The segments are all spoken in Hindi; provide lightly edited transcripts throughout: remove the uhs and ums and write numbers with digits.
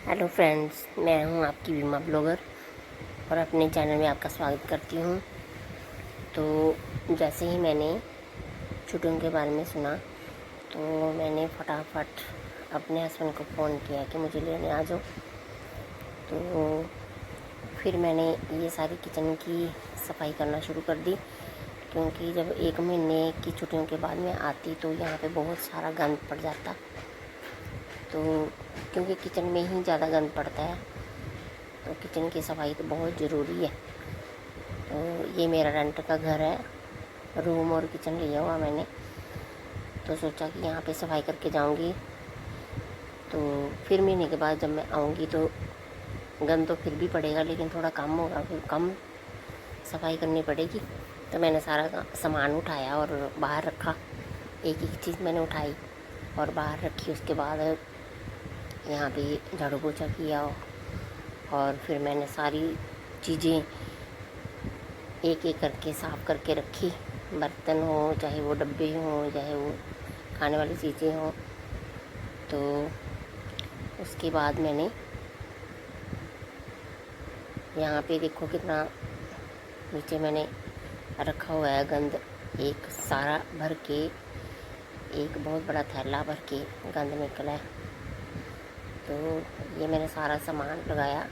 हेलो फ्रेंड्स, मैं हूं आपकी बीमा ब्लॉगर और अपने चैनल में आपका स्वागत करती हूं। तो जैसे ही मैंने छुट्टियों के बारे में सुना तो मैंने फटाफट अपने हस्बैंड को फ़ोन किया कि मुझे लेने आ जाओ। तो फिर मैंने ये सारी किचन की सफाई करना शुरू कर दी, क्योंकि जब 1 महीने की छुट्टियों के बाद मैं आती तो यहाँ पे बहुत सारा गंद पड़ जाता। तो क्योंकि किचन में ही ज़्यादा गंद पड़ता है तो किचन की सफाई तो बहुत ज़रूरी है। तो ये मेरा रेंट का घर है, रूम और किचन लिया हुआ मैंने, तो सोचा कि यहाँ पे सफाई करके जाऊँगी। तो फिर महीने के बाद जब मैं आऊँगी तो गंद तो फिर भी पड़ेगा, लेकिन थोड़ा कम होगा, फिर कम सफाई करनी पड़ेगी। तो मैंने सारा सामान उठाया और बाहर रखा, एक एक चीज़ मैंने उठाई और बाहर रखी। उसके बाद यहाँ पे झाड़ू पोछा किया और फिर मैंने सारी चीज़ें एक एक करके साफ़ करके रखी। बर्तन हो, चाहे वो डब्बे हों, चाहे वो खाने वाली चीज़ें हों। तो उसके बाद मैंने यहाँ पे देखो कितना नीचे मैंने रखा हुआ है गंद, एक सारा भर के, एक बहुत बड़ा थैला भर के गंद निकला है। तो ये मैंने सारा सामान लगाया।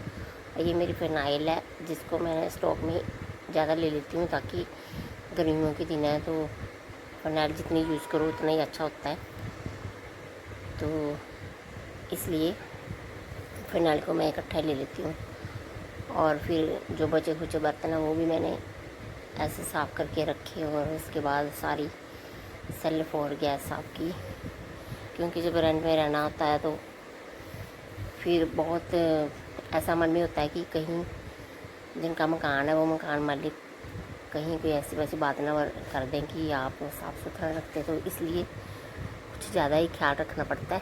ये मेरी फ़िनाइल है जिसको मैंने स्टॉक में ज़्यादा ले लेती हूँ, ताकि गर्मियों के दिन है तो फ़िनाइल जितनी यूज़ करो उतना ही अच्छा होता है। तो इसलिए फ़िनाइल को मैं इकट्ठा ले लेती हूँ। और फिर जो बचे खुचे बर्तन हैं वो भी मैंने ऐसे साफ़ करके रखे और उसके बाद सारी सेल्फ और गैस साफ़ की, क्योंकि जब रेंट में रहना होता है तो फिर बहुत ऐसा मन में होता है कि कहीं जिनका मकान है वो मकान मालिक कहीं कोई ऐसी वैसी बात ना कर दें कि आप साफ़ सुथरा रखते, तो इसलिए कुछ ज़्यादा ही ख्याल रखना पड़ता है।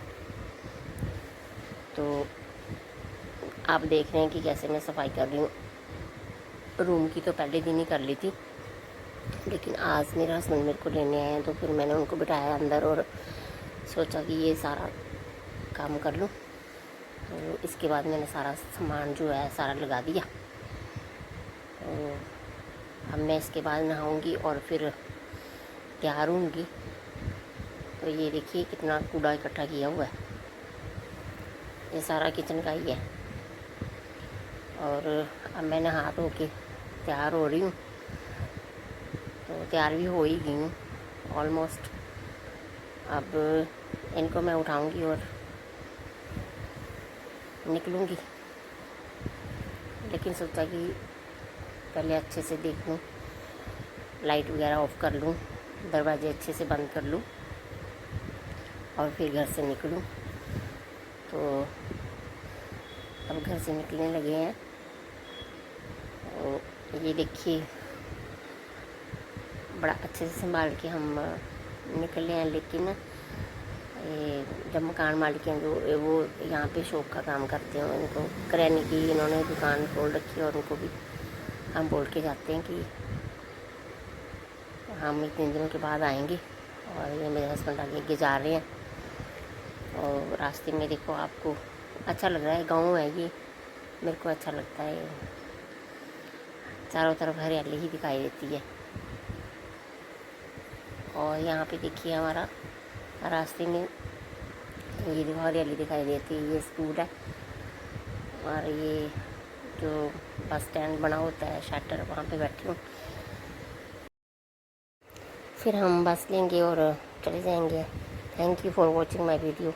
तो आप देख रहे हैं कि कैसे मैं सफाई कर रही हूँ। रूम की तो पहले दिन ही कर ली थी, लेकिन आज मेरे हस्बैंड मेरे को लेने आए हैं तो फिर मैंने उनको बिठाया अंदर और सोचा कि ये सारा काम कर लूँ। तो इसके बाद मैंने सारा सामान जो है सारा लगा दिया। तो अब मैं इसके बाद नहाऊंगी और फिर तैयार होंगी। तो ये देखिए कितना कूड़ा इकट्ठा किया हुआ है, ये सारा किचन का ही है। और अब मैं नहा धो के तैयार हो रही हूँ, तो तैयार भी हो ही गई हूँ ऑलमोस्ट। अब इनको मैं उठाऊंगी और निकलूँगी, लेकिन सोचा कि पहले अच्छे से देख लूँ, लाइट वगैरह ऑफ कर लूँ, दरवाजे अच्छे से बंद कर लूँ और फिर घर से निकलूँ। तो अब घर से निकलने लगे हैं। तो ये देखिए बड़ा अच्छे से संभाल के हम निकले हैं, लेकिन ये जब मकान मालिक हैं जो वो यहाँ पे शॉप का काम करते हैं, उनको करियाने की इन्होंने दुकान खोल रखी है और उनको भी हम बोल के जाते हैं कि हम इतने दिनों के बाद आएंगे। और ये मेरे हस्बैंड आगे जा रहे हैं और रास्ते में देखो आपको अच्छा लग रहा है, गांव है ये, मेरे को अच्छा लगता है। चारों तरफ हरियाली ही दिखाई देती है। और यहाँ पे देखिए हमारा रास्ते में ये देखो हरियाली दिखाई देती है, ये स्कूल है। और ये जो बस स्टैंड बना होता है शटर, वहाँ पे बैठी हूँ। फिर हम बस लेंगे और चले जाएंगे। Thank you for watching my video.